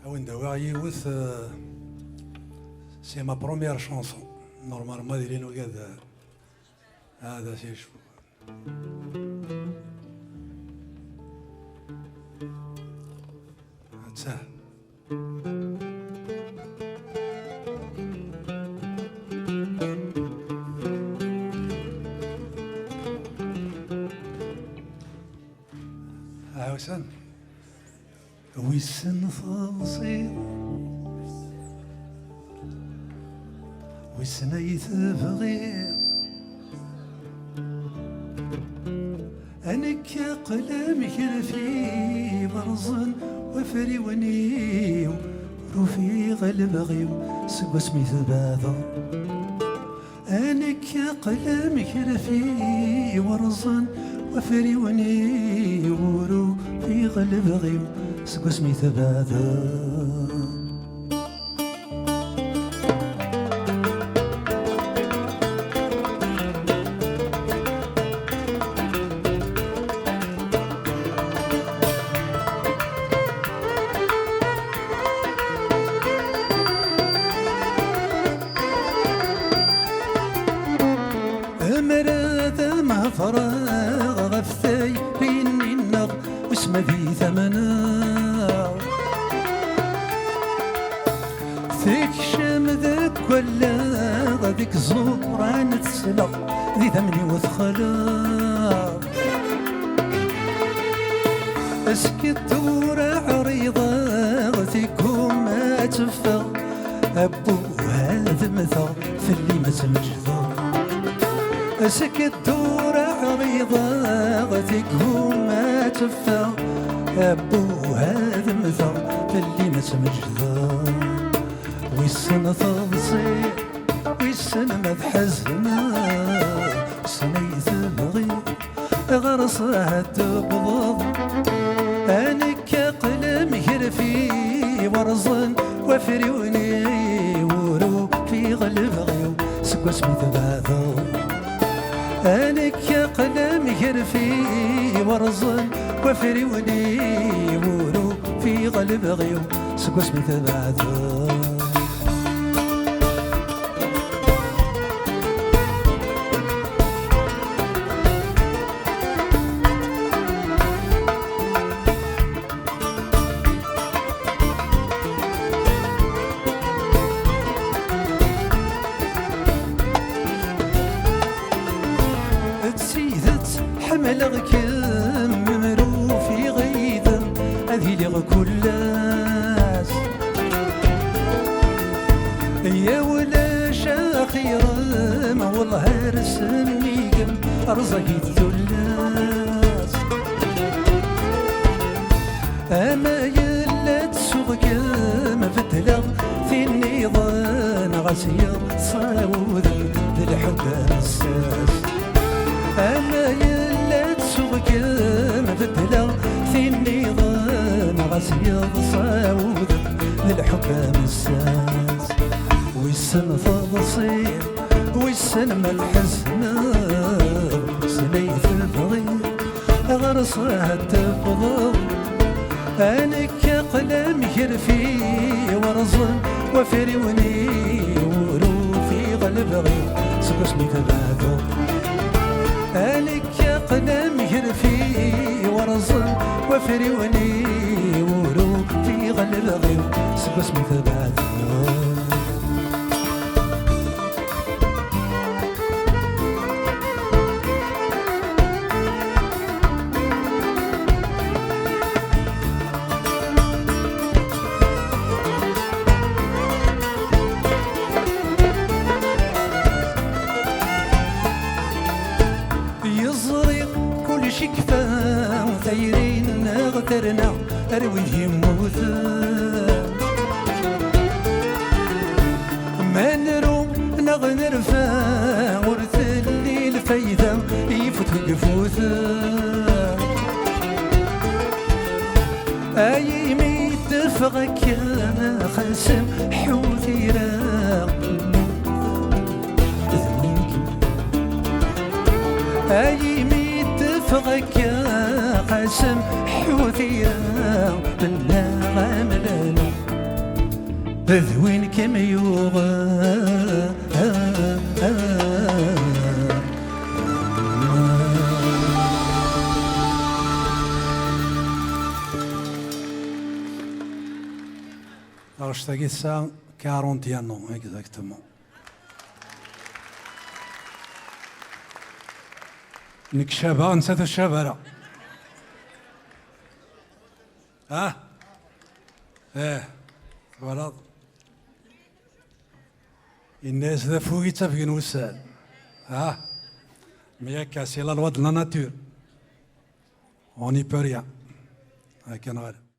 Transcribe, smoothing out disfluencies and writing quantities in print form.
وين دواء يوث سي ما بروميير شونسون نورمالمون دايرينو كذا هذا سي شو سهل عاوسان ويسن فاصيل ويسن يتبغي أنك قلمك في برزن وفري ونيو رفيق البغي سوى سمي ثباثا أنك قلمك في ورزن وفري ونيو رفيق البغي سوى سمي ثباثا مراد ما فراغ غفتي بيني النغ واسم ذي ثمنا ذيك شم ذاك ولا ذيك زوران تسلق ذي ثمني وثخلا اسكت ورا عريضة ذيكم ما تفغ أبو هذا مثل في اللي ما تمجذر سكت دور عريضة غتكهم ما تفا أبو هذا مثل اللي ما تمجذا ويسن تضصي ويسن ما تحزنا سنة يتبغي غرصها تبضض أنك قلم يرفي ورزن وفريوني ورو في غلبغي سكو سمي ثباثو أنك قلم يرفي ورزن وفري وني ورو في غلب غيو سكو سمي ثباثو حملغك ممرو في غيثم أذي لغ كل ناس يا ولا شاخير ما والله رسميكم أرزقي الثلاث أما يلا تسوقك ما فتلغ في النظام غسير صاوذ الحب الساس أما يلا تسوق ما فتلا في النظام غسير صاوذ الحب مساس ويسن فضصير ويسن ما الحزن سنيث البغي غرصها تبضل أنك قلم يرفي ورزن وفري ونيورو في غلبغي سكو سمي ثباثو أنك قدم يرفي ورزن وفري وني ورو في غلبغي سكو سمي ثباثو شكفا وثيرين غدرنا أرويه موثا ما نروم نغنرفا ورث الليل فايدة يفوت القفوثا أي ميت فغك يا خسم حوثيرا أي ميت فغك يا قسم حوثيرا من غاملنا بذوين كم يوغ Alors, je t'ai dit ça 41 ans, exactement. انك شابه نسيت الشابه لا ايه فوالا الناس ذا فوقي تفقن وسال مي هكا سي لا لوا دو لا ناتور اون ني بو ريان هاكا نغالب